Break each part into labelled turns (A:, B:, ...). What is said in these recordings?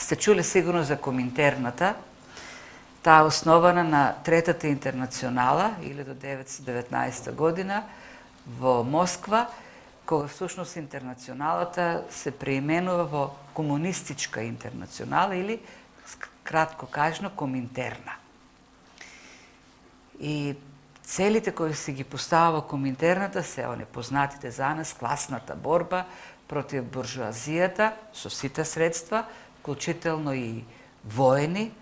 A: сте чули сигурно за Коминтерната. Таа е основана на Третата интернационала 1919 година во Москва, кога всушност интернационалата се преименува во Комунистичка интернационала или кратко кажано Коминтерна. И целите кои се ги поставува Коминтерната се они познатите за нас класната борба против буржуазијата со сите средства, вклучително и воени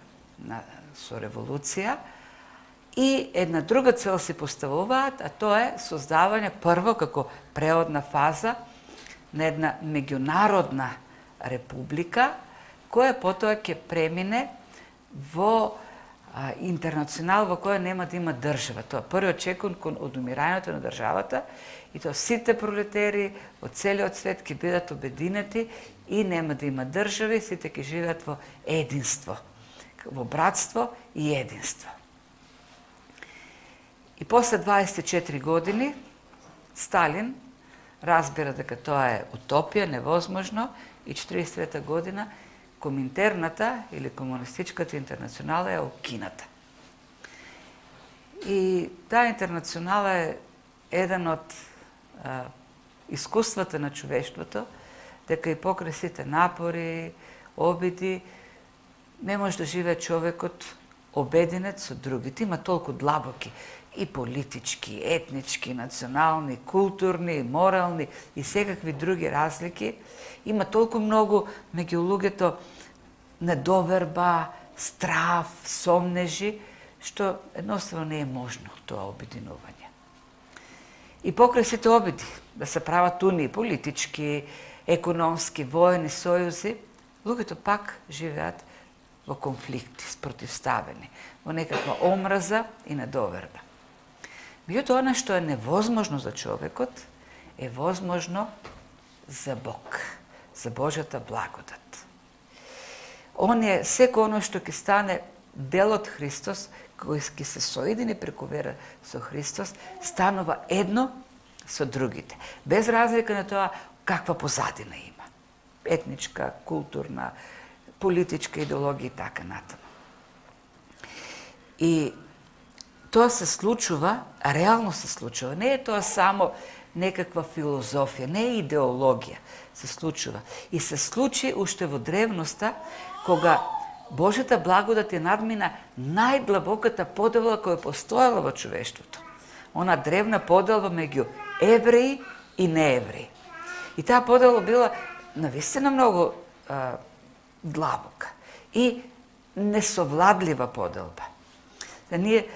A: со револуција. И една друга цел се поставуваат, а тоа е создавање прво како преодна фаза на една меѓународна република, која потоа ќе премине во интернационал во која нема да има држава. Тоа првиот чекор кон одумирањето на државата и тоа сите пролетари од целиот свет ќе бидат обединети и нема да има држави, сите ќе живеат во единство, во братство и единство. И после 24 години Сталин разбира дека тоа е утопија, невозможно, и 43 година Коминтерната или Комунистичката интернационала е укината. И таа интернационала е еден од искуствата на човештвото, дека и покрај сите напори, обиди, не може да живее човекот обединет со другите. Има толку длабоки и политички, етнички, национални, културни, морални и секакви други разлики. Има толку многу меѓу луѓето недоверба, страв, сомнежи, што едноставно не е можно тоа обединување. И покрај сите обиди да се прават унии политички, економски, воени сојузи, луѓето пак живеат во конфликти, спротивставени, во некаква омраза и недоверба. Меѓутоа, она што е невозможно за човекот, е возможно за Бог, за Божјата благодат. Секој оно што ќе стане дел од Христос, кој ќе се соедини преку вера со Христос, станува едно со другите, без разлика на тоа каква позадина има. Етничка, културна, политичка идеологија и така натаму. И тоа се случува, реално се случува. Не е тоа само некаква филозофија, не е идеологија, се случува. И се случи уште во древноста, кога Божјата благодат ја надмина најдлабоката поделба која постоела во човештвото. Она древна поделба меѓу евреи и неевреи. И таа поделба била навистина многу длабока и несовладлива поделба. Да ние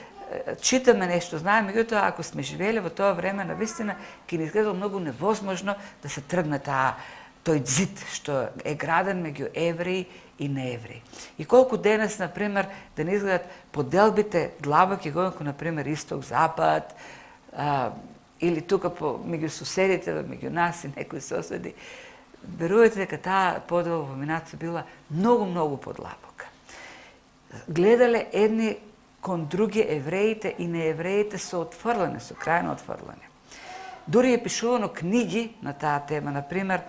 A: читаме нешто, знаеме, меѓутоа ако сме живееле во тоа време, навистина ќе ни изгледало многу невозможно да се тргне тој зид што е граден меѓу евреи и неевреи. И колку денес, например, да не изгледат поделбите длабоки, како например исток-запад, или тука меѓу соседите, меѓу нас и некои соседи, верувате дека таа поделба во минатото била многу подлабока. Гледале едни кон други евреите и неевреите со отфрлане, со крајно отфрлане. Дури е пишувано книги на таа тема, например,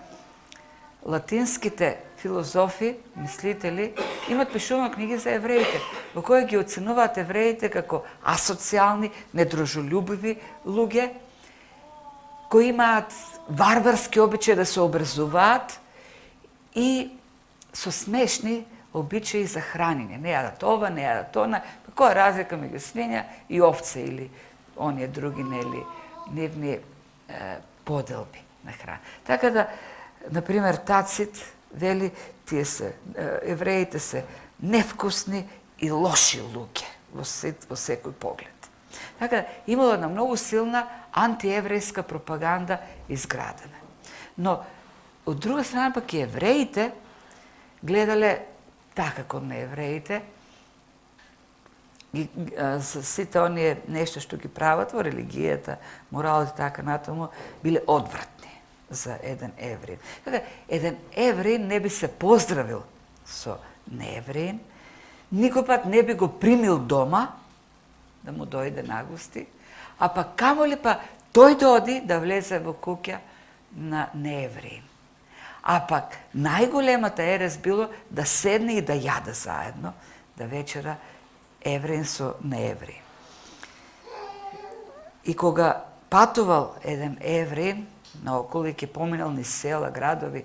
A: латинските филозофи, мислители, имат пишувано книги за евреите, во кои ги оценуваат евреите како асоцијални, недружелюбиви луѓе, кои имаат варварски обичаи да се образуваат и со смешни обичаи за хранење. Не јадат ова, не јадат она. Која е разлика меѓу свиња и овце или оние други нивни поделби на храна. Така да, например, Тацит вели евреите се невкусни и лоши луѓе во секој поглед. Така да, имало една многу силна антиеврејска пропаганда изградена. Но, од друга страна пак и евреите гледале така кон евреите, сите оние нешто што ги прават во религијата, моралот и така натаму, биле одвратни за еден евреин. Така, еден евреин не би се поздравил со неевреин, никој пат не би го примил дома, да му дојде на гости, а пак камоли па тој да оди да влезе во куќа на неевреин. А пак најголемата ерес било да седне и да јаде заедно, да вечера евреин со неевреин. И кога патувал еден евреин наоколу и ќе поминал низ села, градови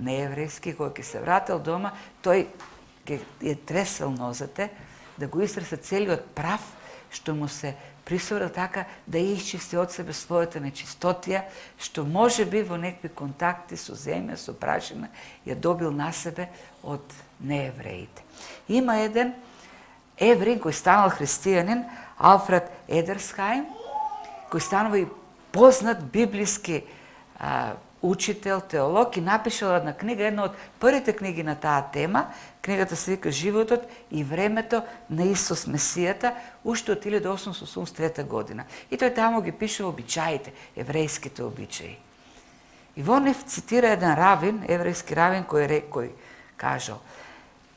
A: нееврејски, кога ќе се вратил дома, тој ќе е тресел нозете, да го истресе целиот прав, што му се присвора така да исчисти од себе својата нечистотија, што може би во некакви контакти со земја, со прашина, ја добил на себе од неевреите. Има еден евреин кој станал христијанин, Алфред Едерсхајм, кој станува и познат библиски учител, теолог и напишал една книга, една од првите книги на таа тема. Книгата се вика Животот и времето на Исус Месијата, уште од 1883 година. И тој таму ги пишува обичаите, еврејските обичаи. И во нив цитира еден равин, еврејски равин, кој кажал: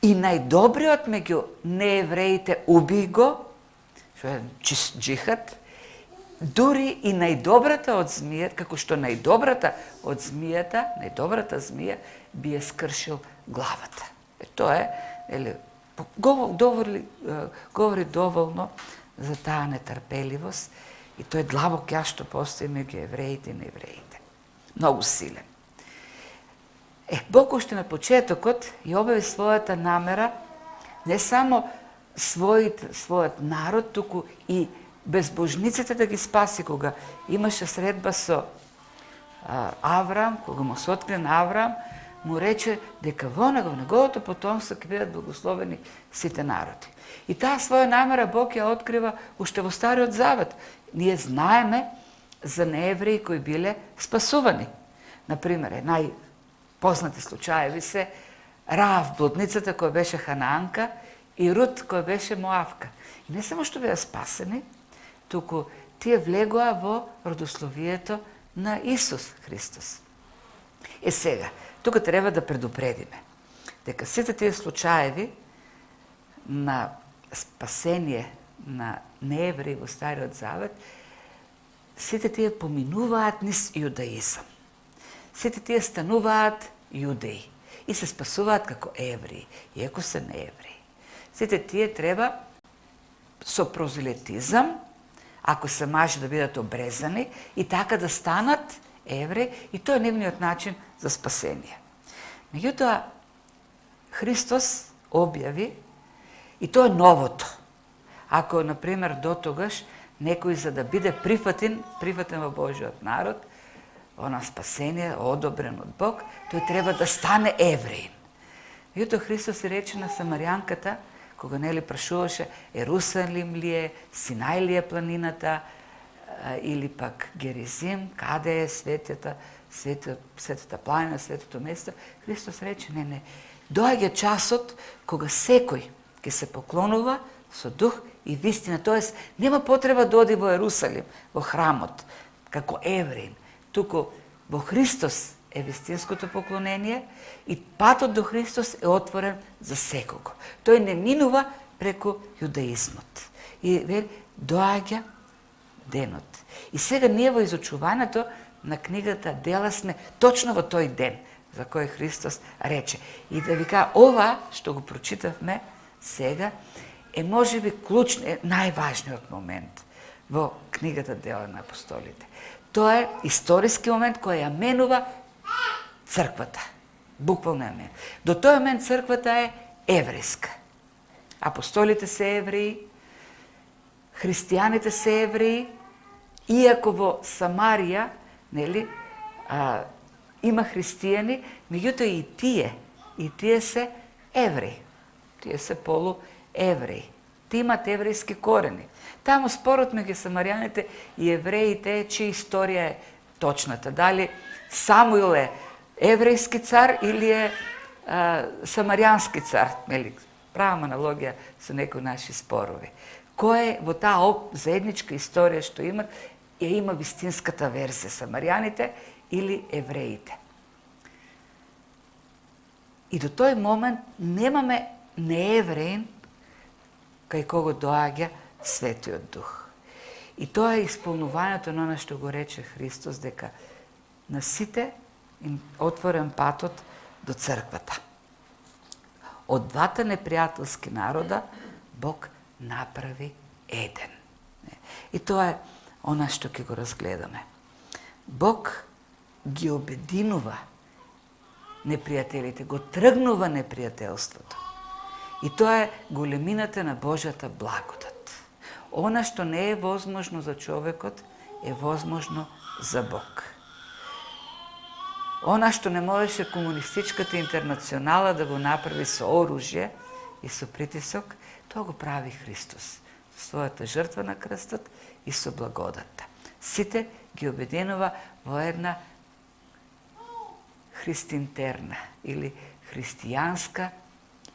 A: и најдобриот меѓу неевреите уби го, што е чист джихад, дури и најдобрата од змијата, како што најдобрата од змијата, најдобрата змија би ја скршил главата. Тоа е, говори доволно за таа нетрпеливост и тој длабок јас што постои меѓу евреите и неевреите. Многу силен. Бог уште на почетокот ја објави својата намера не само својот народ, туку и безбожниците да ги спаси, кога имаше средба со Авраам, кога му се откри на Авраам, му рече дека во неговото потомство ќе бидат благословени сите народи. И таа своја намера Бог ја открива уште во Стариот Завет. Ние знаеме за неевреи кои биле спасувани. Например, најпознати случаеви се Раав, блудницата која беше ханаанка, и Рут која беше моавка. И не само што беа спасени, туку тие влегоа во родословието на Исус Христос. Сега, тука треба да предупредиме дека сите тие случаеви на спасение на неевреи во Стариот Завет, сите тие поминуваат низ јудаизам. Сите тие стануваат јудеи и се спасуваат како евреи, иако се неевреи. Сите тие треба со прозелетизам, ако се може да бидат обрезани и така да станат евреи, и тоа е нивниот начин за спасение. Меѓутоа, Христос објави, и тоа е новото. Ако, например, дотогаш некој за да биде прифатен во Божиот народ, она спасение, одобрен од Бог, тој треба да стане евреин. Меѓутоа, Христос рече на самарјанката, кога нели прашуваше Ерусалим ли е, Синај ли е планината, или пак Геризим, каде е светата планина, светото место, Христос рече, не, доаѓа часот кога секој ќе се поклонува со дух и вистина, тоест нема потреба да оди во Ерусалим, во храмот, како евреин, туку во Христос е вистинското поклонение и патот до Христос е отворен за секого. Тој не минува преку јудаизмот. И доаѓа денот. И сега ние во изучувањето на книгата Дела сме точно во тој ден за кој Христос рече. И да ви кажа, ова што го прочитавме сега е можеби клучен, најважниот момент во книгата Дела на апостолите. Тоа е историски момент кој ја менува црквата. Буквално ја менува. До тој момент црквата е еврејска. Апостолите се евреи, христијаните се евреи, иако во Самарија, нели, има христијани, меѓутоа и тие се евреи. Тие се полуевреи. Тие имат еврејски корени. Таму спорот меѓу самарјаните и евреите е чија историја е точната. Дали Самуил е еврејски цар или е самарјански цар, нели? Правам аналогија со некои наши спорови. Кој во таа заедничка историја што имат, ја има вистинската верзија, самарјаните или евреите. И до тој момент немаме неевреин кај кого доаѓа Светиот Дух. И тоа е исполнувањето на она што го рече Христос, дека на сите им отворен патот до црквата. Од двата непријателски народа Бог направи еден. И тоа е она што ќе го разгледаме. Бог ги обединува непријателите, го тргнува непријателството. И тоа е големината на Божјата благодат. Она што не е возможно за човекот е возможно за Бог. Она што не можеше комунистичката интернационала да го направи со оружје и со притисок, тоа го прави Христос со својата жртва на крстот и со благодатта. Сите ги обединува во една христинтерна или христијанска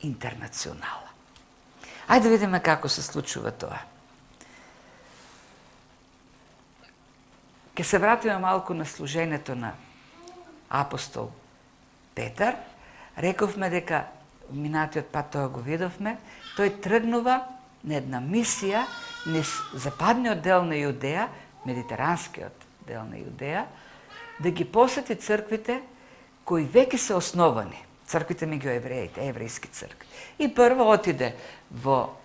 A: интернационала. Ајде да видиме како се случува тоа. Ке се вратиме малку на служењето на апостол Петар. Рековме дека минатиот пат тоа го видовме, тој тргнува на една мисија низ западниот дел на Јудеја, медитеранскиот дел на Јудеја, да ги посети црквите кои веќе се основани. Црквите меѓу евреите, еврејски цркви. И прво отиде во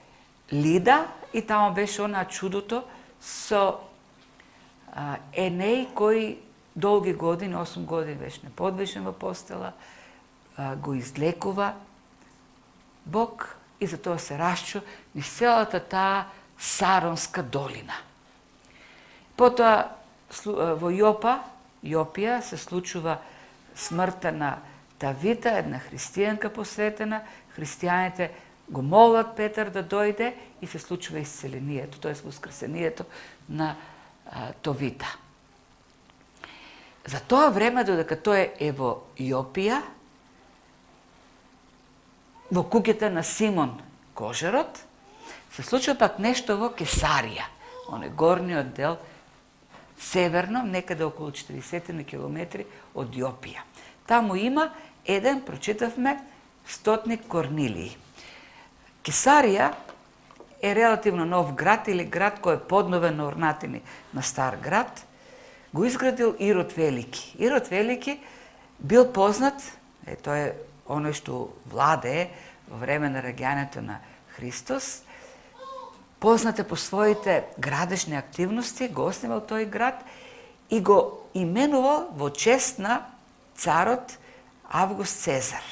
A: Лида и тамо беше она чудото со Енеј кој долги години, 8 години беше неподвижен во постела, го излекува Бог и затоа се расчу низ целата таа Саронска долина. Потоа во Јопија се случува смртта на Тавита, една христијанка посветена. Христијаните го молат Петар да дојде и се случува исцелението, т.е. воскресението на Товита. За тоа време, додека тој е во Јопија, во куќата на Симон Кожерот, се случува пак нешто во Кесарија, оној горниот дел, северно, некаде околу 40 километри од Јопија. Таму има еден, прочитавме, стотник Корнилиј. Кесарија е релативно нов град или град кој е подновен на орнатини на стар град. Го изградил Ирод Велики. Ирод Велики бил познат, тој е оној што владее во време на раѓањето на Христос, познат е по своите градешни активности, го основал тој град и го именувал во чест на царот Август Цезар.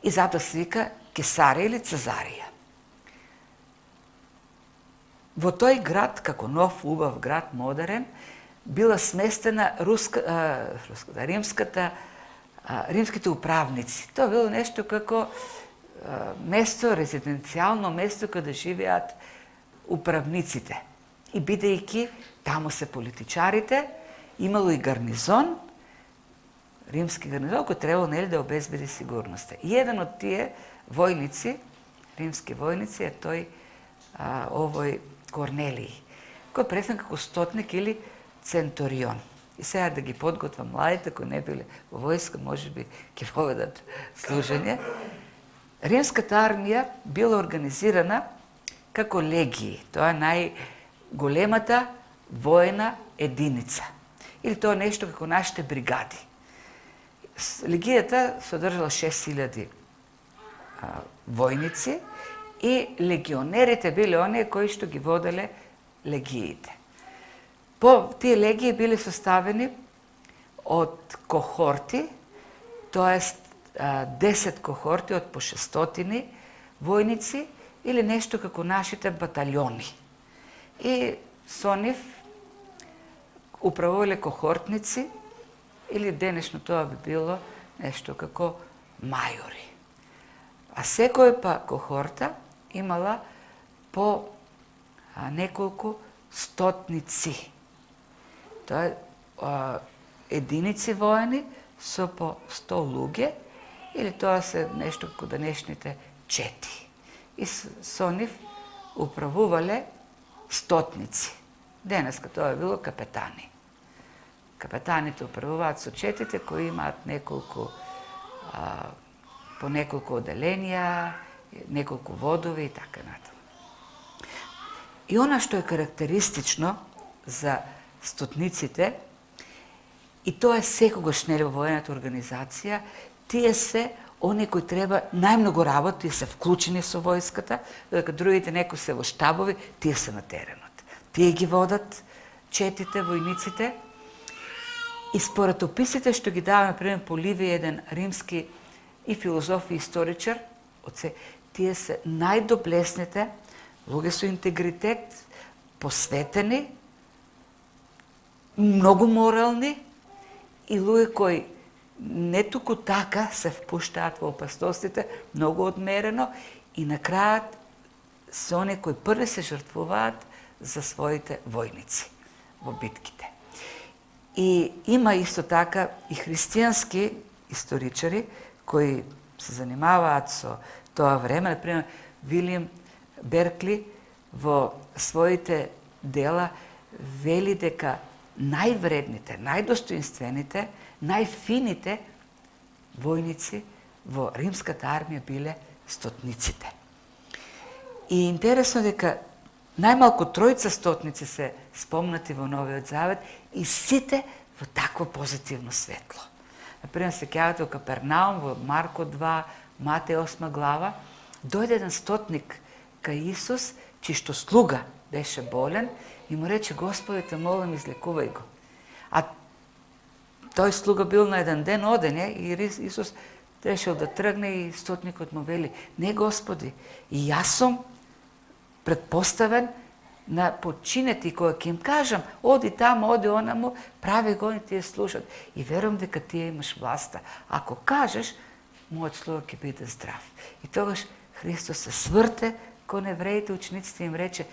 A: И затоа се вика Кесарија или Цезарија. Во тој град, како нов, убав град, модерен, била сместена римските управници. Тоа било нешто како место, резиденцијално место каде живеат управниците. И бидејќи таму се политичарите, имало и гарнизон, римски гарнизон, кој требало да обезбеди сигурноста. И еден од тие војници, римски војници, е тој овој Корнелиј, кој е представен како стотник или центорион. И сега да ги подготвам младите кои не биле во војска, можеби ќе поведат служење. Римската армија била организирана како легии. Тоа е најголемата војна единица. Или тоа е нешто како нашите бригади. Легијата содржала 6000 војници и легионерите биле оние кои што ги воделе легиите. Тие легии биле составени од кохорти, тоест 10 кохорти од по 600 војници или нешто како нашите баталјони. И со нив управувале кохортници или денешно тоа би било нешто како мајори. А секој па кохорта имала по неколку стотници. Тоа е единици воени со по 100 луѓе, или тоа се нешто како денешните чети. И со нив управувале стотници. Денеска тоа било капетани. Капетаните управуваат со четите кои имаат по неколку оделенија, неколку водови и така натаму. И она што е карактеристично за стотниците И тоа е секогаш нели во воената организација, тие се они кои треба најмногу работи и се вклучени со војската, додека другите некои се во штабови, тие се на теренот. Тие ги водат четите, војниците. И според описите што ги дава, например, Поливија, еден римски и филозоф и историчар, тие се најдоблесните, луѓе со интегритет, посветени, многу морални и луѓе кои не туку така се впуштаат во опасностите, многу одмерено и на крајот се они кои први се жртвуваат за своите војници во битките. И има исто така и христијански историчари кои се занимаваат со тоа време, например Вилијам Беркли во своите дела вели дека највредните, најдостоинствените, најфините војници во римската армија биле стотниците. И интересно дека најмалку тројца стотници се спомнати во Новиот Завет и сите во такво позитивно светло. Например, се кјавате во Капернаум, во Марко 2, Матеј 8 глава, дојде еден стотник кај Исус, чишто слуга беше болен, и му рече: Господи, те молам, излекувај го. А тој слуга бил на еден ден оден, и Исус решил да тргне и стотникот му вели: не, Господи, и јас сум предпоставен на починете, и кога ќе им кажам оди таму, оди онаму, прави го и тие слушат. И верувам дека тие имаш власта. Ако кажеш, мојот слуга ќе биде здрав. И тогаш Христос се сврте кон евреите, учениците им рече: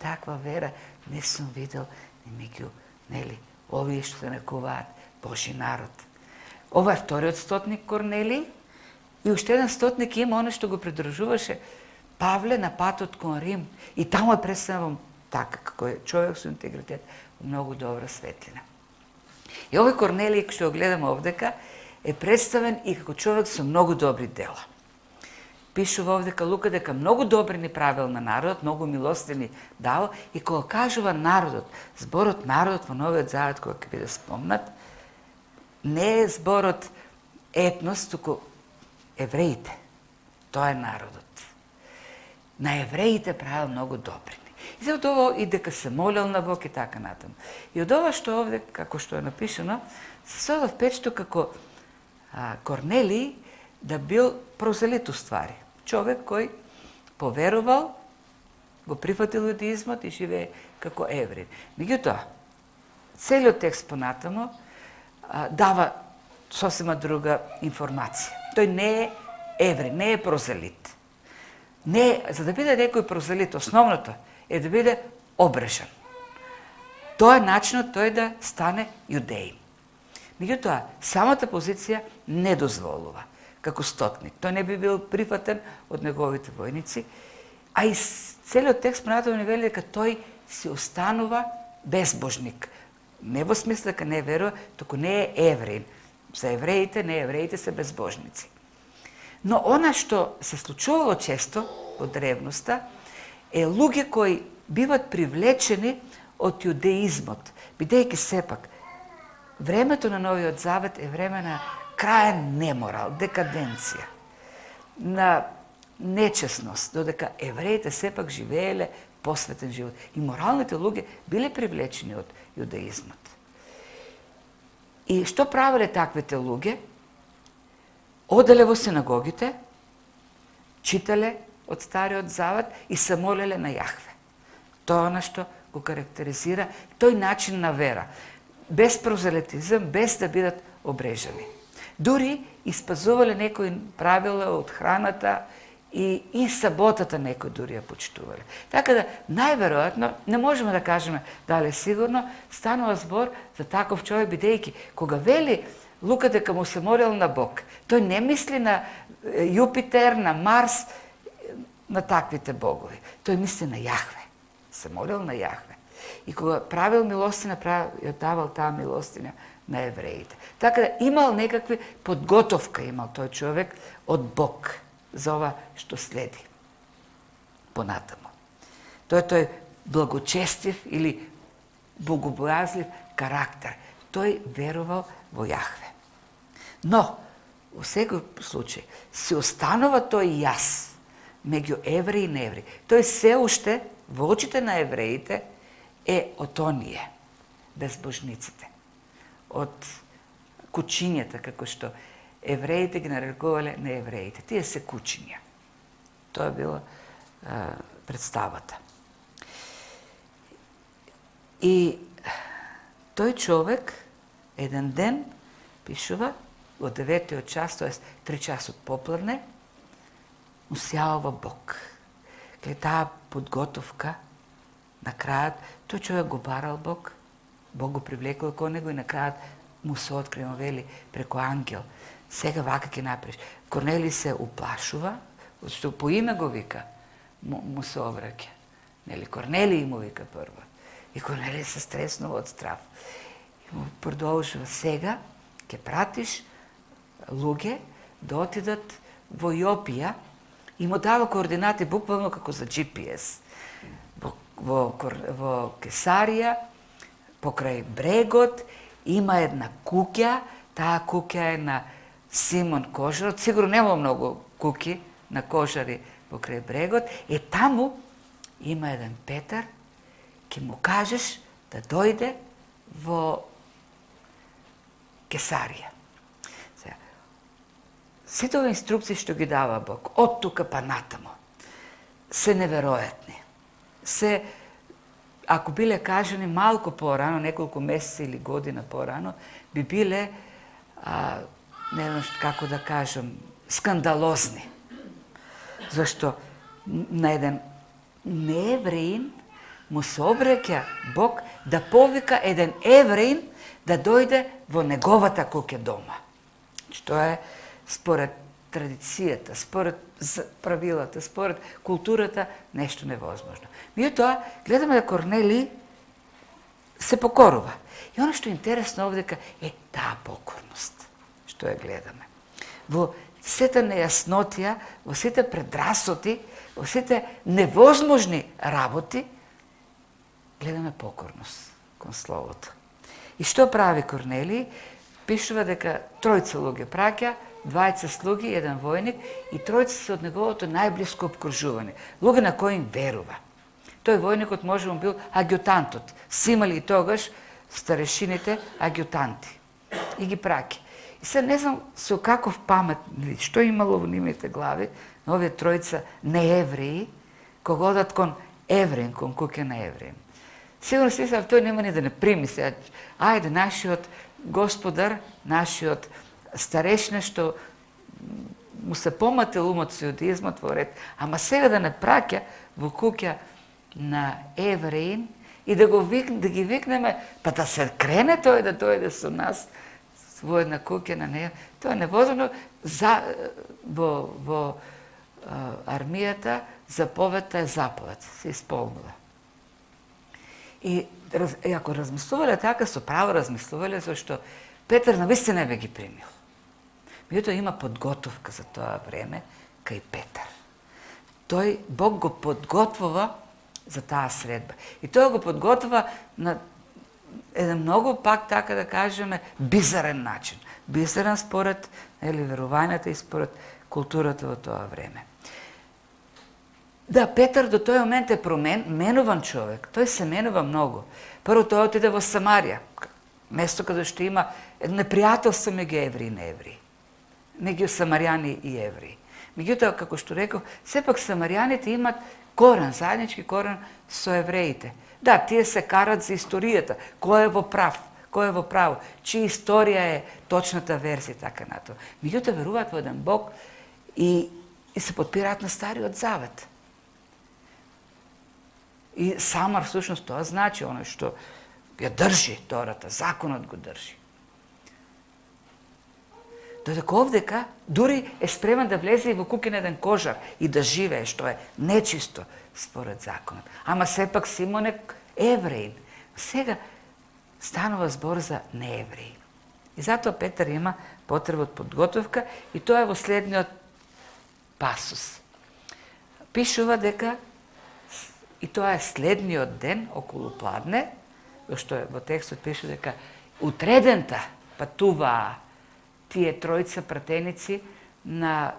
A: таква вера не сум видел ни меѓу, нели, овие што се нарекуваат Божи народ. Ова е вториот стотник Корнелиј, и уште еден стотник има, оно што го придржуваше Павле на патот кон Рим, и таму е представен така, како е човек со интегритет, многу добра светлина. И овој Корнелиј, што го гледаме овдека, е представен и како човек со многу добри дела. Пишува овдека Лука дека многу добри ни правил на народот, многу милости ни дал, и кога кажува народот, зборот народот во Новиот Завет кога ќе биде спомнат, не е зборот етнос, туку евреите. Тоа е народот. На евреите правил многу добрини. И за тоа и дека се молел на Бог и така натаму. И од ова што овде, како што е напишано, се сода впечато како Корнелиј да бил прозелит уствари. Човек кој поверувал, го прифатил јудеизмот и живее како евреин. Меѓутоа, целиот текст понатаму дава сосема друга информација. Тој не е евреин, не е прозелит. Не, за да биде некој прозелит, основното е да биде обрежан. Тоа е начинот тој да стане јудеин. Меѓутоа, самата позиција не дозволува како стотник. Тој не би бил прифатен од неговите војници, а и целиот текст понатаму ни вели дека тој си останува безбожник. Не во смисла дека не верува, туку не е евреин. За евреите, не евреите се безбожници. Но она што се случувало често во древноста е луѓе кои биват привлечени од јудеизмот, бидејќи сепак времето на Новиот Завет е време на краен неморал, декаденција, на нечесност, додека евреите сепак живееле посветен живот. И моралните луѓе биле привлечени од јудеизмот. И што правеле таквите луѓе? Оделе во синагогите, читале од Стариот Завет и се молеле на Јахве. Тоа на што го карактеризира тој начин на вера. Без прозелитизам, без да бидат обрежани. Дури испазувале некои правила од храната и саботата некои дури ја почитувале. Така да, најверојатно, не можеме да кажеме дали сигурно, станува збор за таков човек, бидејќи кога вели Лука дека му се молел на Бог, тој не мисли на Јупитер, на Марс, на таквите богови. Тој мисли на Јахве. Се молел на Јахве. И кога правил милостина, ја давал таа милостина на евреите. Така да имал некакви подготовка, имал тој човек од Бог за ова што следи понатамо. Тој благочестив или богобојазлив карактер. тој верувал во Јахве. Но, во секој случај, се останува тој јас меѓу евреи и неевреи. Тој се уште, во очите на евреите, е од оние, безбожниците, од кучињата, како што евреите ги нарекувале неевреите. Тие се кучиња. Тоа била представата. И тој човек еден ден пишува во 9 час, т.е. 3 часот попладне, му се јавува Бог. Кај таа подготовка, на крајот, тој човек го барал Бог, Бог го привлекол кон него и на крајот му се открива, вели, преку ангел. Сега вака ќе направиш. Корнелиј се уплашува, што по име го вика, му се обраќа. Нели, Корнелиј му вика прво. И Корнелиј се стреснува од страв. И му продолжува, сега ќе пратиш луѓе да отидат во Јопија и му дава координати буквално како за GPS. Во Кесарија, покрај брегот, има една куќа, таа куќа е на Симон Кожарот, сигурно нема многу куќи на кожари покрај брегот, и таму има еден Петар, ќе му кажеш да дојде во Кесарија. Сите овие инструкции што ги дава Бог, од тука па натамо, се неверојатни. Се, ако биле кажани малку порано, неколку месеци или година порано, би биле, не знам како да кажам, скандалозни. Зашто на еден неевреин му се обраќа Бог да повика еден евреин да дојде во неговата куќа дома. Што е според традицијата, според правилата, според културата, нешто невозможно. Меѓутоа, гледаме да Корнелиј се покорува. И оно што е интересно овдека е таа покорност, што ја гледаме. Во сите нејаснотија, во сите предрасоти, во сите невозможни работи, гледаме покорност кон Словото. И што прави Корнелиј? Пишува дека тројца луѓе праќа, двајца слуги, еден војник и тројца се од неговото најблиско обкружување. Луѓе на кои им верува. Тој војникот може му бил агјутантот. Се имали и тогаш старешините агјутанти. И ги праќа. И се не знам со каков памет, што имало во нивните глави, на овие тројца неевреи, кога одат кон евреин, кон куќа на евреин. Сигурно си сам, тој нема ни да не прими се. Ајде, нашиот господар, нашиот старешина, што му се поматил умот со јудизмот во ред, ама сега да не праќа во куќа на евреин и да ги викнеме, па да се крене тој да дојде со нас во една куќа на неја. Тоа е невозможно. Во армијата заповедта е заповед, се исполнува. И ако размислувале така, со право размислувале, зашто Петар навистина бе ги примил. Меѓутоа има подготовка за тоа време кај Петар. Тој Бог го подготвува за таа средба. И тој го подготвува на еден многу, пак така да кажеме, бизарен начин. Бизарен според верувањата и според културата во тоа време. Да, Петар до тој момент е менуван човек. Тој се менува многу. Прво тој отиде во Самарија, место каде што има непријателство меѓу евреи и неевреи, меѓу самарјани и евреи. Меѓутоа, како што реков, сепак самарјаните имат корен, заеднички корен со евреите. Да, тие се карат за историјата, кој е во прав, кој е во право, чија историја е точната верзија, така нато. Меѓутоа, веруваат во еден Бог и се подпираат на Стариот Завет. И Самар, всушност, тоа значи оно што ја држи Тората, законот го држи. Додека овдека дури е спремен да влезе и во куќа на еден кожар и да живее, што е нечисто според законот. Ама сепак Симон е евреин. Сега станува збор за неевреи. И затоа Петар има потреба од подготовка и тоа е во следниот пасус. Пишува дека, и тоа е следниот ден, околу пладне, што во текстот пише дека Утредента патуваа тие тројца пратеници на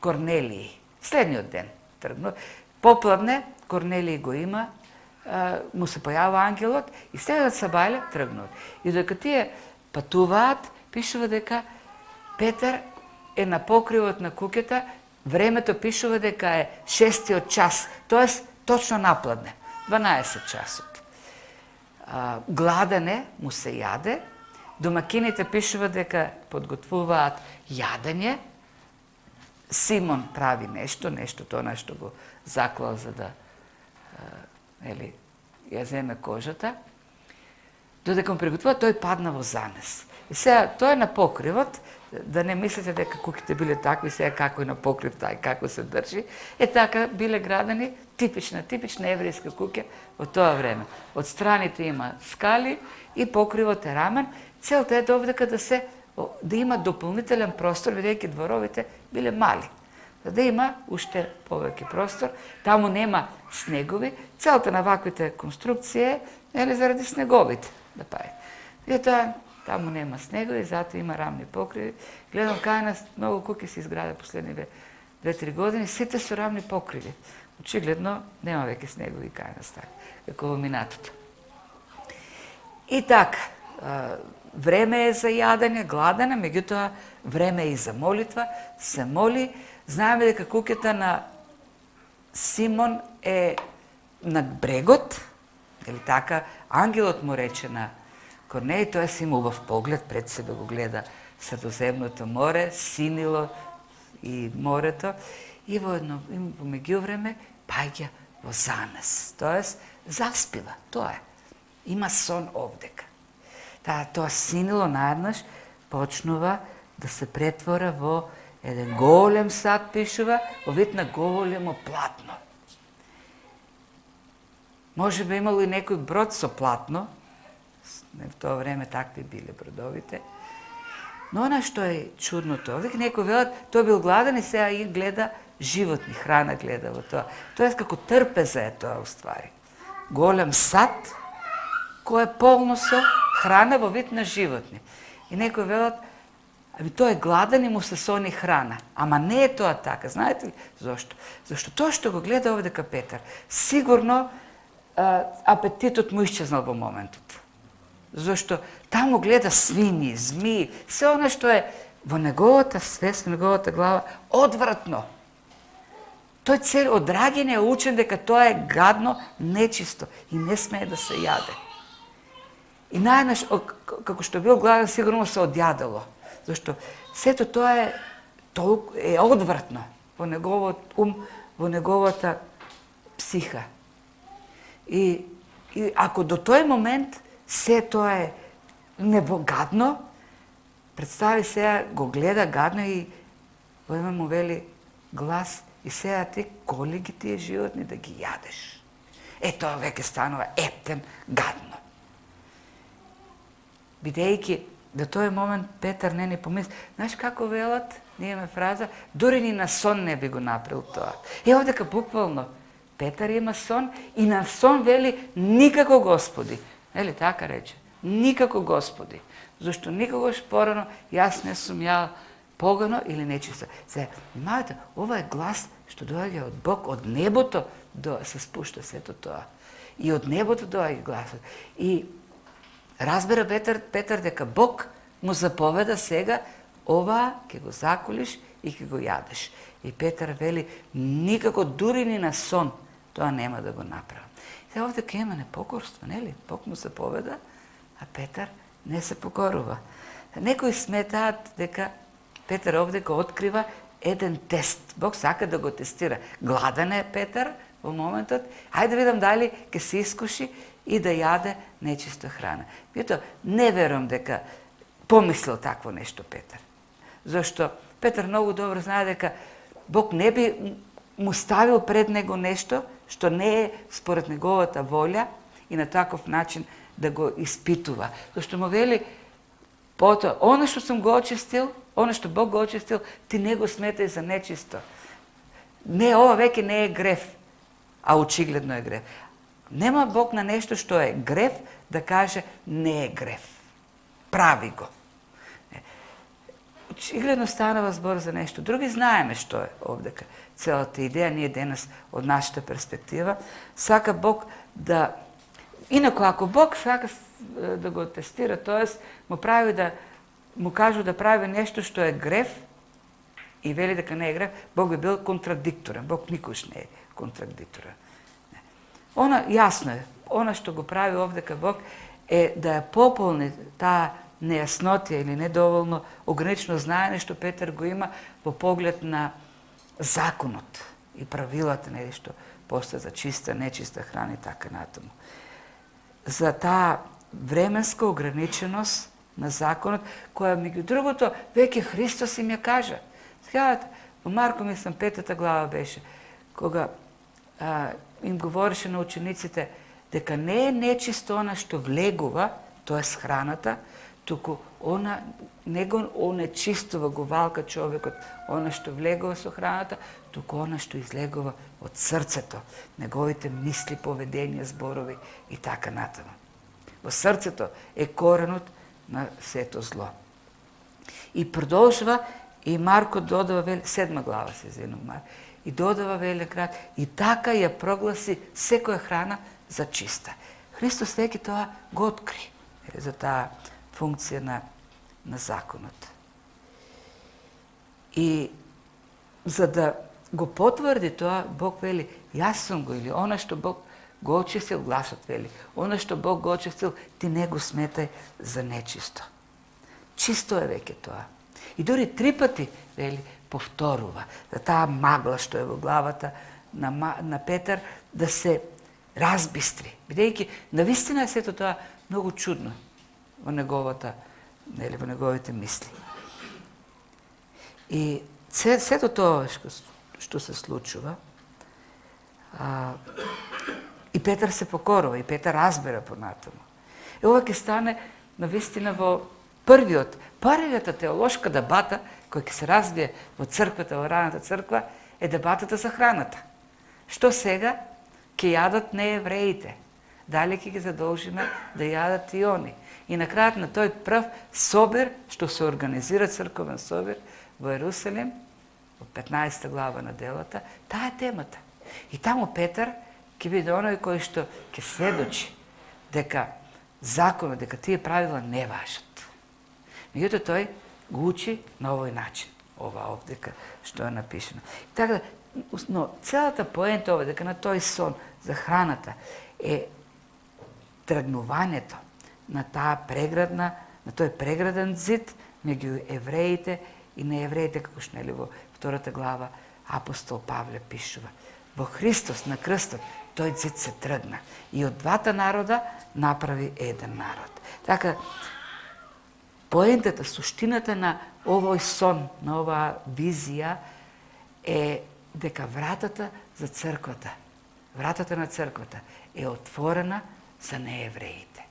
A: Корнелиј. Следниот ден тргнува. Попладне Корнелиј го има, му се појавува ангелот и следот сабајле тргнуваат. И додека тие патуваат, пишува дека Петар е на покривот на куќата, времето пишува дека е 6 час, тоест точно напладне, 12 часот. Гладен е, му се јаде, домакините пишува дека подготвуваат јадење, Симон прави нешто тоа што го заклал за да ја земе кожата. Додека му приготвува, тој падна во замес. И сега, тој е на покривот, да не мислите дека куќите биле такви, сега како е на покрив тај, како се држи. Така биле градени типична еврејска куќа во тоа време. Од страните има скали и покривот е рамен. Целта е довдека да има дополнителен простор, бидејќи дворовите биле мали. За да има уште повеќе простор, таму нема снегови. Целта на ваквите конструкции е заради снеговите да прави. И тоа таму нема снегови, затоа има рамни покриви. Гледам кај нас многу куќи се изграде последни 2-3 години, сите се рамни покриви. Очигледно нема веќе снегови кај нас така, како во минатото. И така, време е за јадење, гладене, меѓутоа време е и за молитва, се моли. Знаеме дека куќата на Симон е на брегот, или така, ангелот му рече на Корнеј, тој си има убав поглед, пред себе го гледа Средоземното море, синило и морето, и во меѓувреме паѓа во замес, тоест заспива, тоа е. Има сон овдека. Тоа синило наеднаш почнува да се претвора во еден голем сад, пишува, во вид на големо платно. Може би имало и некој брод со платно, в тоа време такви биле бродовите. Но она што е чудното, овде некој велат, тој бил гладен и сега и гледа животни, храна гледа во тоа. Тоа е како трпеза е тоа уствари. Голем сад, кој е полно со храна во вид на животни. И некој велат, тој е гладен и му се сони храна. Ама не е тоа така. Знаете ли зошто? Зашто тоа што го гледа овдека Петар, сигурно апетитот му исчезнал во моментот. Зашто таму гледа свини, змии, се она што е во неговата свест, во неговата глава, одвратно. Тој цел од раѓање е учен дека тоа е гадно, нечисто и не смее да се јаде. И наеднаш, како што бил гладен, сигурно се одјадело. Зашто сето тоа е одвратно во неговот ум, во неговата психа. И ако до тој момент се тоа е невогадно, представи сега, го гледа гадно и во едно му вели глас, и сега ти коли ги тие животни да ги јадеш. Тоа веќе станува ептен гадно. Бидејќи до тој момент Петар не ни помисли. Знаеш како велат, ние имаме фраза, дури ни на сон не би го направил тоа. Овдека буквално Петар има сон и на сон вели никако Господи. Ели така рече, никако Господи. Зашто никогаш порано јас не сум ја погано или нечисто. Сега, внимавате, ова е глас што доаѓа од Бог, од небото се спушта сето тоа. И од небото доаѓа гласот. И разбера Петар дека Бог му заповеда сега, ова ќе го заколиш и ќе го јадеш. И Петар вели, никако дури ни на сон, тоа нема да го направам. Сега овде ке има непокорство, нели? Бог му заповеда, а Петар не се покорува. Некои сметаат дека Петар овде го открива еден тест. Бог сака да го тестира. Гладен е Петар во моментот, ајде да видам дали ќе се искуши и да јаде нечиста храна. Меѓутоа, не верувам дека помислил такво нешто Петар. Зашто Петар многу добро знае дека Бог не би му ставил пред него нешто што не е според неговата волја и на таков начин да го испитува. Зашто му вели, потоа, оно што сум го очистил, оно што Бог го очистил, ти не го сметај за нечисто. Не, ова веќе не е греф, а очигледно е греф. Нема Бог на нешто што е греф да каже не е греф. прави го. Очигледно станава збор за нешто. Други знаеме што е овдека. Целата идеја, ние денес од нашата перспектива, сака Бог да... Инако, ако Бог сака да го тестира, т.е. му прави да му кажу да прави нешто што е грев и вели дека не е грев, Бог би бил контрадикторен. Бог никош не е контрадикторен. Она, јасно е, она што го прави овдека Бог е да ја пополни таа нејаснотија или недоволно ограничено знаење што Петар го има во поглед на законот и правилата, нели, што постои за чиста, нечиста храна и така натаму. За таа временска ограниченост на законот, која, меѓу другото, веќе Христос им ја кажа. Сега, во Марко, мислам, 5 глава беше, кога им говореше на учениците дека не е нечисто она што влегува, тоа е храната, туку она не го онечистува, го валка човекот, она што влегува со храната, туку она што излегува од срцето, неговите мисли, поведенија, зборови и така натаму. Во срцето е коренот на сето зло. И продолжува, и Марко додава, 7 глава се извинувам, и додава вели крат, и така ја прогласи секоја храна за чиста. Христос веќе тоа го откри за таа функција на законот. И за да го потврди тоа, Бог вели, јас сум го, или она што Бог го очистил, гласот вели, она што Бог го очистил, ти не го сметај за нечисто. Чисто е веќе тоа. И дори 3 пати, вели, повторува, за таа магла што е во главата на Петар, да се разбистри. Бидејќи, навистина е сето тоа многу чудно во неговите мисли. И сето тоа што се случува, и Петар се покорува, и Петар разбира понатаму. И ова ќе стане навистина во првиот теолошка дебата која ќе се развие во црквата, во раната црква, е дебатата за храната. Што сега ќе јадат неевреите? Дали ќе ги задолжиме да јадат и они? И на крајот на тој прв собир, што се организира црковен собир во Ерусалим, во 15 глава на делата, таа е темата. И таму Петар ќе биде оној кој што ќе сведочи дека законот, дека тие правила не важат. Меѓутоа тој го учи на овој начин, ова овдека што е напишено. Така, но целата поента ова дека на тој сон за храната е тргнувањето на тој преграден зид меѓу евреите и неевреите, како што нели во 2 глава апостол Павле пишува. Во Христос на крстот тој зид се тргна и од двата народа направи еден народ. Така, поентата, суштината на овој сон, на оваа визија е дека вратата за црквата, вратата на црквата е отворена за неевреите.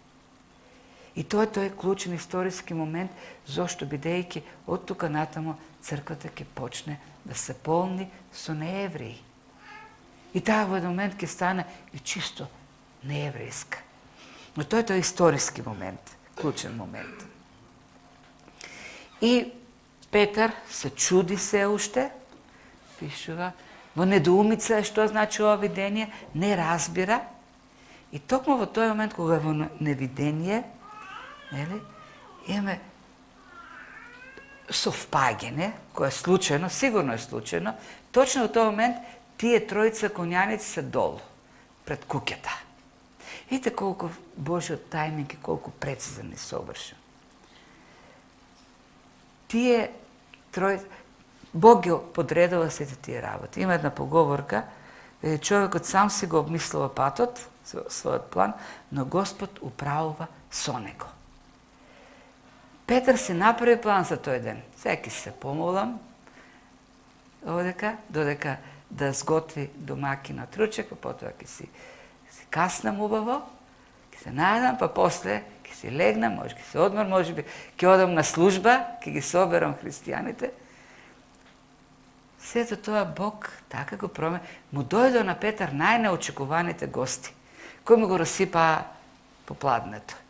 A: И тоа е тој клучен историски момент, зошто бидејќи од тука натаму црквата ќе почне да се полни со неевреи. И таа во еден момент ќе стане и чисто нееврејска. Но тоа е тој историски момент, клучен момент. И Петар се чуди се уште, пишува, во недоумица што значи ова видение, не разбира. И токму во тој момент, кога е во невидение, имаме совпаѓање, кое е случајно, сигурно е случајно, точно во тој момент тие тројца коњаници се долу, пред куќата. Видите колку Божиот тајминг и колку прецизен и совршен. Тие тројца, Бог ги подредува сите тие работи. Има една поговорка, човекот сам си го обмислува патот, својот план, но Господ управува со него. Петар си направи план за тој ден. Секи се помолам, додека да сготви домакинот ручек, па потоа ќе си каснам убаво, ќе се најдам, па после ќе си легнам, може ќе се одмор, може би ќе одам на служба, ќе ги соберам христијаните. Сето тоа Бог така го промени. Му дојдо на Петар најнеочекуваните гости, кои му го расипаа по пладнето.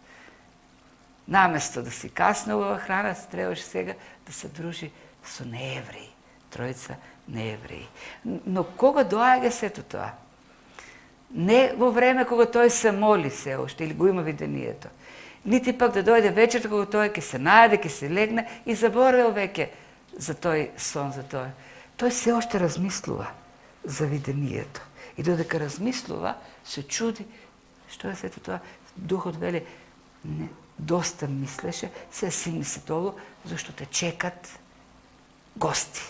A: Наместо да си каснувала храна, требаше сега да се дружи со неевреи. Тројца неевреи. Но кога доаѓа сето тоа? Не во време кога тој се моли се уште или го има видението. Нити пак да дојде вечерта кога тој ќе се најде, ќе се легне и заборавил веќе за тој сон, за тој. Тој се още размислува за видението. И додека размислува, се чуди што е сето тоа. Духот вели, не, доста мислеше, се симни се долу, зашто те чекат гости.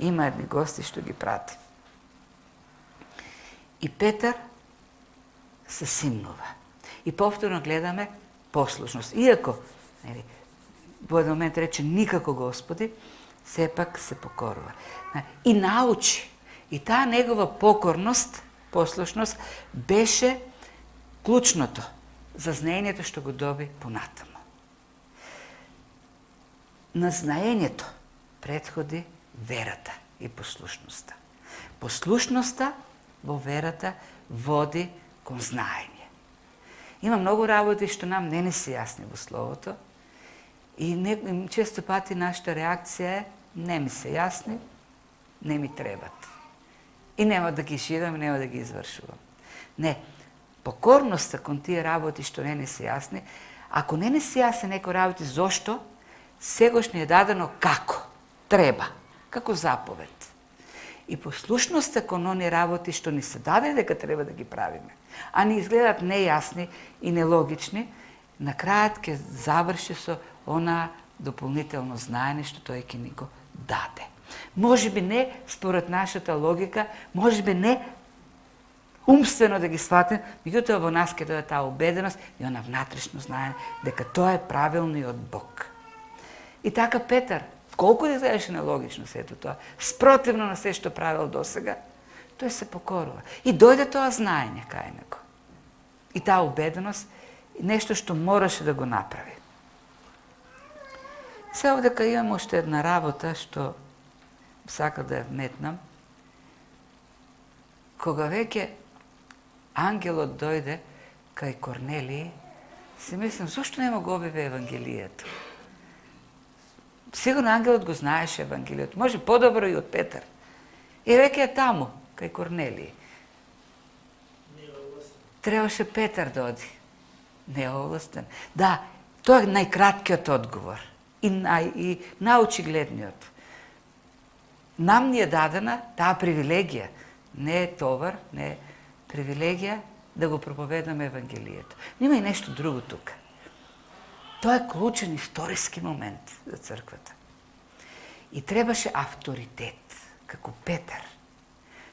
A: Има едни гости што ги прати. И Петар се симнува. И повторно гледаме послушност. Иако, во еден момент рече никако Господи, сепак се покорува. И научи. И таа негова покорност, послушност, беше клучното за знаењето што го доби понатамо. На знаењето предходи верата и послушноста. Послушноста во верата води кон знаење. Има многу работи што нам не се јасни во Словото и често пати нашата реакција е не ми се јасни, не ми требат. И нема да ги ширам, нема да ги извршувам. Не, покорноста кон тие работи што не се јасни, ако не се јасни некои работи, зошто? Сегош ни е дадено како? Треба. Како заповед. И послушноста кон оние работи што ни се даде дека треба да ги правиме, а ни изгледат нејасни и нелогични, на крајот ќе заврши со она дополнително знаење што тој ќе ни го даде. Може би не според нашата логика, може би не умствено да ги сватим, меѓутоа во нас ќе дојде таа убеденост и она внатрешно знаење дека тоа е правилно и од Бог. И така Петар, колку да изгледаше нелогично сето тоа, спротивно на се што правил досега, тој се покорува. И дојде тоа знаење кај него. И таа убеденост, нешто што мораше да го направи. Се овдека имам уште една работа што сака да ја вметнам. Кога веќе ангелот дојде кај Корнелиј, си мислам, зашто нема го објави Евангелието? Сигурно ангелот го знаеше Евангелието, може подобро и од Петар. И веќе е таму, кај Корнелиј. Требаше Петар да оди. Неовластен. Да, тоа е најкраткиот одговор и најочигледниот. Нам ни е дадена таа привилегија, не е товар, не е привилегија да го проповедаме Евангелието. Но има и нешто друго тука. Тоа е клучен историски момент за црквата. И требаше авторитет, како Петар,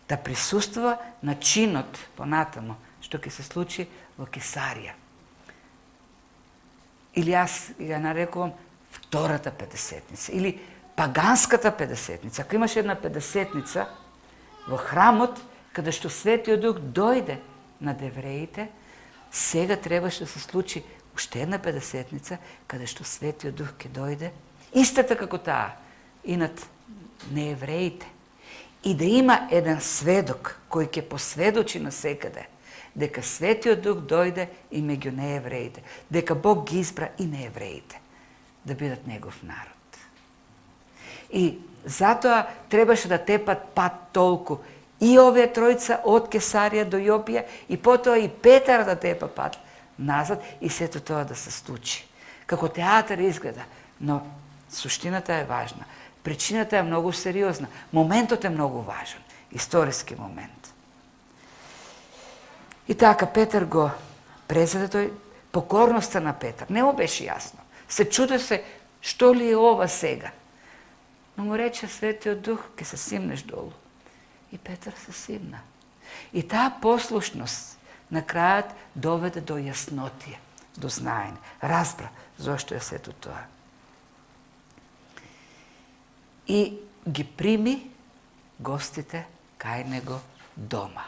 A: да присуствува на чинот понатамо, што ќе се случи во Кесарија. Или јас ја нарекувам втората педесетница, или паганската педесетница. Ако имаше една педесетница во храмот, каде што Светиот Дух дојде над евреите, сега требаше да се случи уште една педесетница, каде што Светиот Дух ќе дојде, истата како таа, и над неевреите. И да има еден сведок кој ќе посведочи насекаде дека Светиот Дух дојде и меѓу неевреите, дека Бог ги избра и неевреите да бидат негов народ. И затоа требаше да тепат пат толку и овие тројца од Кесарија до Јопија и потоа и Петар да тепа пат назад и сето тоа да се случи. Како театар изгледа, но суштината е важна. Причината е многу сериозна. Моментот е многу важен. Историски момент. И така Петар го презеде тој, покорноста на Петар. Не му беше јасно. Се чуде се, што ли е ова сега? Но му рече Светиот Дух, ке се симнеш долу. И Петар се симна. И таа послушност на крајот доведе до јаснотија, до знаење. Разбра зошто е сето тоа. И ги прими гостите кај него дома.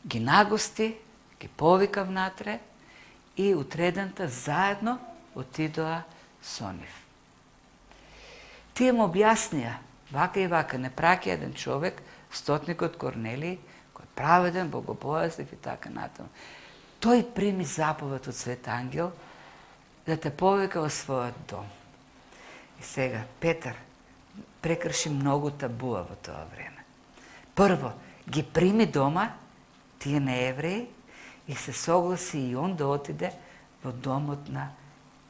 A: Ги нагости, ги повика внатре и утредента заедно отидоа со нив. Тие му објаснија, вака и вака, не праќа еден човек, стотникот Корнелиј, кој е праведен, богобојазлив и така натаму. Той прими заповед от Свет Ангел да те повика во својот дом. И сега, Петар прекрши многу табуа во тоа време. Прво, ги прими дома тие неевреи и се согласи и он да отиде во домот на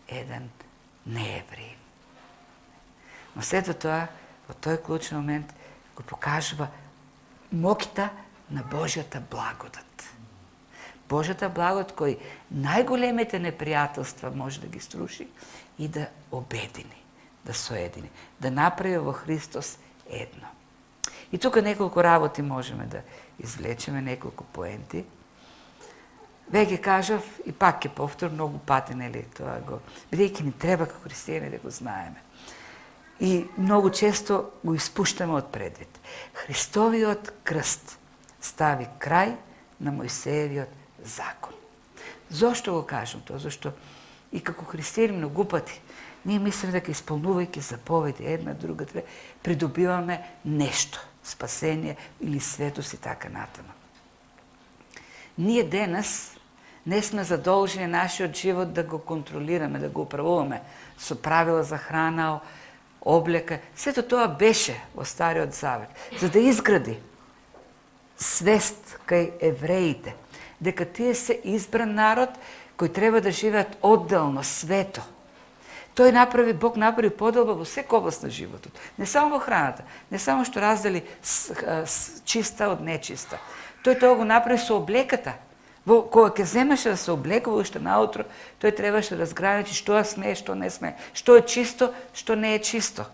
A: еден неевреин. Но сето тоа, во тој клучен момент, го покажува моќта на Божјата благодат. Божјата благодат кој најголемите непријателства може да ги струши и да обедини, да соедини, да направи во Христос едно. И тука неколку работи можеме да извлечеме, неколку поенти. Веќе кажав и пак ќе повторам многу пати, нели, тоа го, бидејќи ни треба како христијани да го знаеме. И многу често го испуштаме од предвид. Христовиот крст стави крај на Мојсеевиот закон. Зошто го кажам тоа? Зашто и како христијани многу пати ние мислиме дека исполнувајќи заповеди една, друга, трета, придобиваме нешто, спасение или светост и така натаму. Ние денес не сме задолжени нашиот живот да го контролираме, да го управуваме со правила за храна, облека. Сето тоа беше во Стариот Завет, за да изгради свест кај евреите, дека тие се избран народ кој треба да живеат одделно, свето. Бог направи поделба во секоја област на животот. Не само во храната, не само што раздели чиста од нечиста. Тој тоа го направи со облеката. Кога ќе земеше да се облекува уште наутро, тој требаше да разграничи што смее, што не смее, што е чисто, што не е чисто.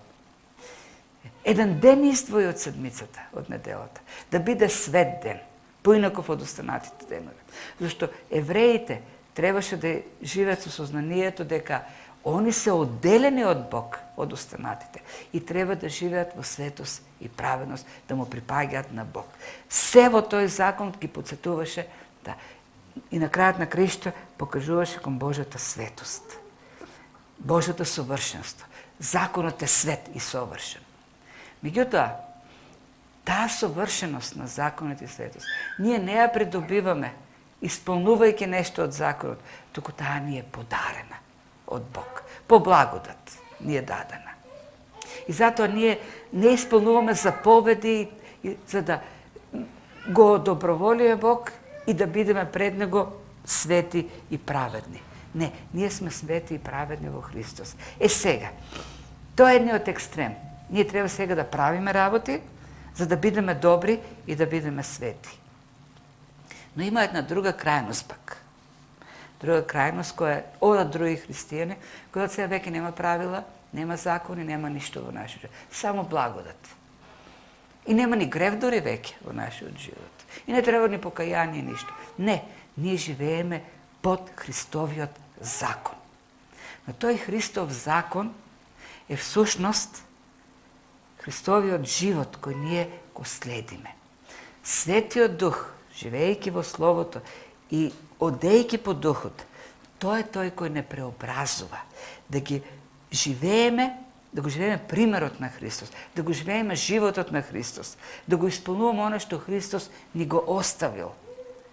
A: Еден ден издвои од седмицата, од неделата, да биде свет ден, поинаков од останатите денови. Зашто евреите требаше да живеат со сознанието дека они се одделени од Бог, од останатите, и треба да живеат во светост и праведност, да му припаѓаат на Бог. Се во тој закон ги потсетуваше, да, и на крајот на краишта покажуваше кон Божјата светост, Божјото совршенство. Законот е свет и совршен. Меѓутоа, таа совршеност на законот и светост, ние не ја придобиваме исполнувајќи нешто од законот, туку таа ни е подарена од Бог. По благодат ни е дадена. И затоа ние не исполнуваме заповеди за да го доброволие Бог и да бидеме пред Него свети и праведни. Не, ние сме свети и праведни во Христос. Сега, тоа е едниот екстрем. Ние треба сега да правиме работи, за да бидеме добри и да бидеме свети. Но има една друга крајност пак. Друга крајност која е од други христијани, која сега веќе нема правила, нема закони, нема ништо во нашиот живот. Само благодат. И нема ни грев дори веќе во нашиот живот. И не треба ни покаяние, ништо. Не, ние живееме под Христовиот закон. Но тој Христов закон е всушност Христовиот живот кој ние го следиме. Светиот Дух, живејќи во Словото и одејќи по Духот, тој е тој кој не преобразува. Да го живееме примерот на Христос, да го живееме животот на Христос, да го исполнуваме оно што Христос ни го оставил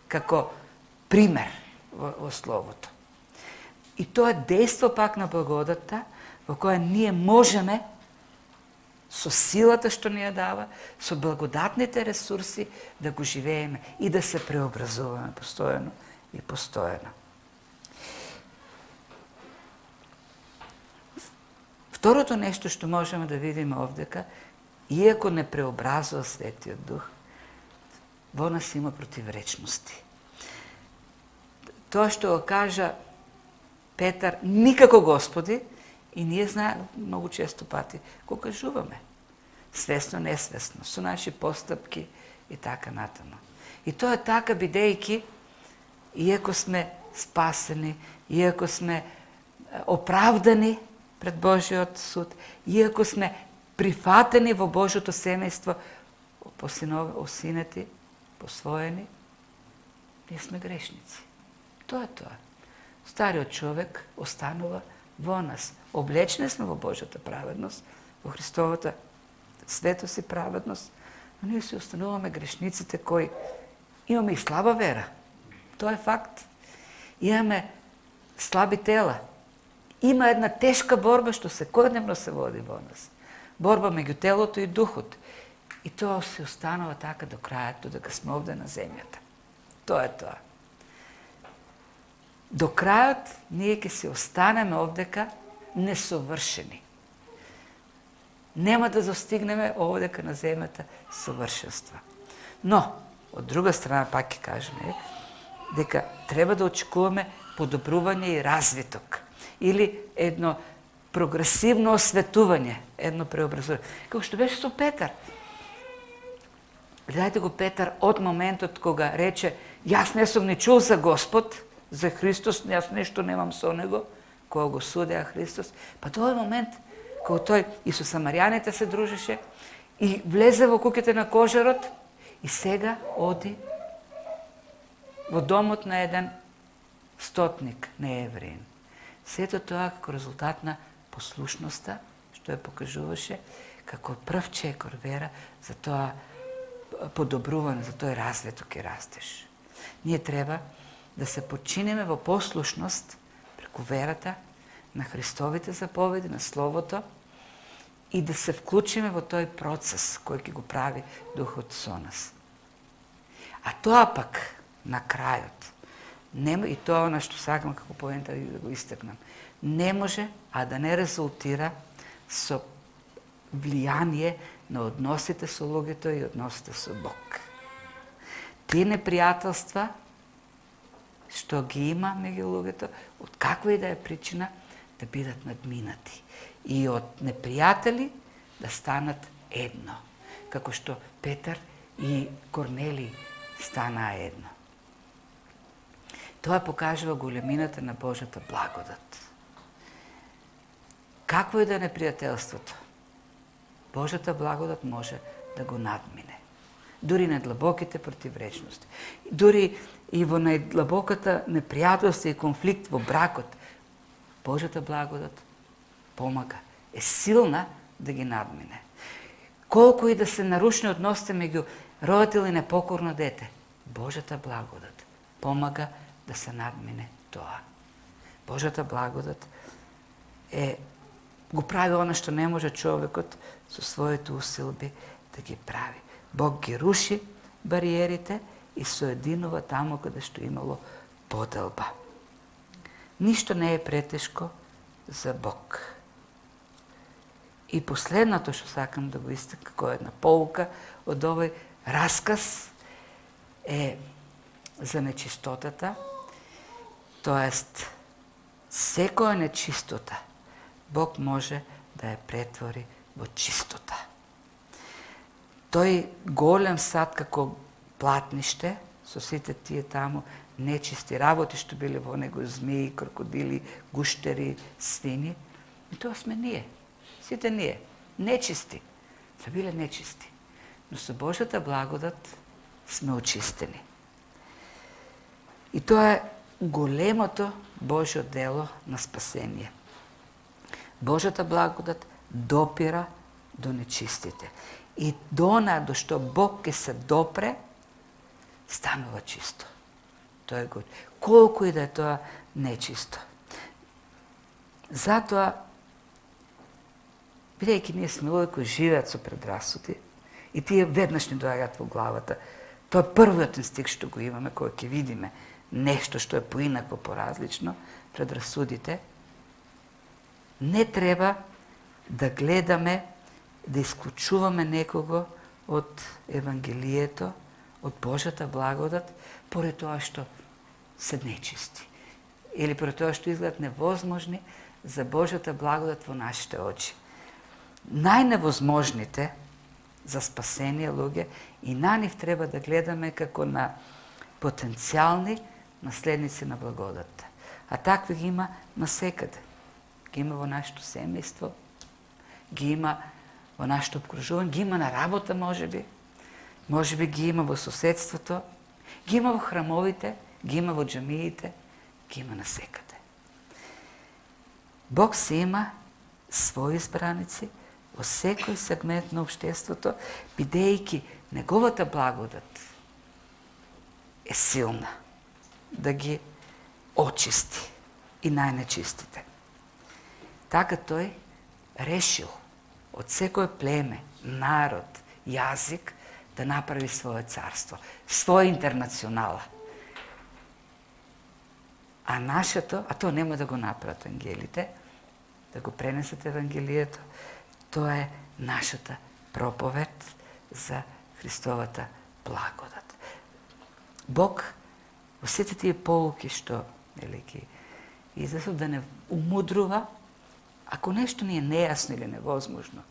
A: како пример во Словото. И тоа е дејство пак на благодатта, во која ние можеме со силата што ни ја дава, со благодатните ресурси да го живееме и да се преобразуваме постојано и постојано. Второто нешто што можеме да видиме овдека, иако не преобразува Светиот Дух, во нас има противречности. Тоа што го кажа Петар, никако Господи, и ние знаеме многу често пати, го кажуваме. Свесно, несвесно, со наши постапки и така натаму. И тоа е така бидејќи, иако сме спасени, иако сме оправдани пред Божиот суд, иако сме прифатени во Божјото семејство, осинети, посвоени, ние сме грешници. Тоа е тоа. Стариот човек останува во нас. Облечени сме во Божјата праведност, во Христовата светост и праведност, но ние се остануваме грешниците кои имаме и слаба вера. Тоа е факт. Имаме слаби тела. Има една тешка борба што секојдневно се води во нас. Борба меѓу телото и духот. И тоа се останува така до крајот, додека сме овде на земјата. Тоа е тоа. До крајот ние ќе се останеме овдека несовршени. Нема да достигнеме овдека на земјата совршенства. Но, од друга страна, пак ќе кажеме, дека треба да очекуваме подобрување и развиток. Или едно прогресивно осветување, едно преобразување. Како што беше со Петар. Гледајте го Петар од моментот кога рече јас не сум ни чул за Господ, за Христос, јас нешто немам со него, кога го судеа Христос. Па тоа е момент кога тој и со самарјаните се дружеше и влезе во куќите на кожарот и сега оди во домот на еден стотник, не евреин. Сето тоа како резултат на послушноста, што ја покажуваше како прв чекор вера за тоа подобрување, за тој развиток и растеж. Ние треба да се подчиниме во послушност преку верата на Христовите заповеди, на Словото и да се вклучиме во тој процес кој ќе го прави Духот со нас. А тоа пак на крајот, и тоа она што сакам како поента да го истакнам, не може, а да не резултира со влијание на односите со луѓето и односите со Бог. Тие непријателства што ги има меѓу луѓето, од каква и да е причина, да бидат надминати. И од непријатели да станат едно. Како што Петар и Корнелиј станаа едно. Тоа покажува големината на Божјата благодат. Какво и да е непријателството, Божјата благодат може да го надмине. Дури најдлабоките противречности. Дури и во најдлабоката непријателство и конфликт во бракот, Божјата благодат помага, е силна да ги надмине. Колку и да се нарушни односите меѓу родител и непокорно дете, Божјата благодат помага да се надмине тоа. Божјата благодат го прави она што не може човекот со своите усилби да ги прави. Бог ги руши бариерите и соединува таму каде што имало поделба. Ништо не е претешко за Бог. И последното што сакам да го истакнам како една поука од овој расказ е за нечистотата, тоест секоја нечистота Бог може да ја претвори во чистота. Тој голем сад како платниште, со сите тие таму нечисти работи што биле во него, змии, крокодили, гуштери, свини, и тоа сме ние. Сите ние, нечисти, се биле нечисти. Но со Божјата благодат сме очистени. И тоа е големото Божјо дело на спасение. Божјата благодат допира до нечистите. И до она до што Бог ќе се допре, станува чисто. Тоа е го. Колку и да е тоа нечисто. Затоа, бидејќи ние сме луѓе кои живеат со предрасуди, и тие веднаш ни доаѓаат во главата, тоа е првиот инстинкт што го имаме, кој ќе видиме нешто што е поинакво, поразлично, предрасудите, не треба да гледаме, да исклучуваме некого од Евангелието, од Божјата благодат, поради тоа што се нечисти. Или поради тоа што изгледат невозможни за Божјата благодат во нашите очи. Најневозможните за спасение луѓе и на нив треба да гледаме како на потенцијални наследници на благодатта. А такви ги има насекаде. Ги има во нашето семејство, ги има во нашето обкружување, ги има на работа можеби ги има во соседството, ги има во храмовите, ги има во џамиите, ги има насекаде. Бог се има своји избраници во секој сегмент на општеството, бидејќи неговата благодат е силна да ги очисти и најнечистите. Така тој решил од секој племе, народ, јазик да направи своје царство, своја интернационала. А нашето, а тоа нема да го направат ангелите, да го пренесат Евангелието, тоа е нашата проповед за Христовата благодат. Бог во сите тие полуки што ги излезу да не умудрува, ако нешто ни е нејасно или невозможно,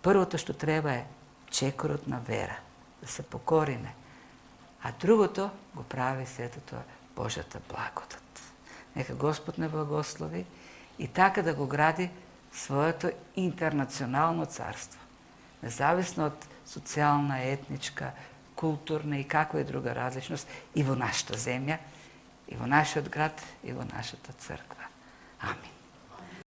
A: првото што треба е чекорот на вера, да се покориме, а другото го прави светото Божјата благодат. Нека Господ не благослови и така да го гради своето интернационално царство, независно од социјална, етничка, културна и каква и друга различност и во нашата земја, и во нашиот град, и во нашата црква. Амин.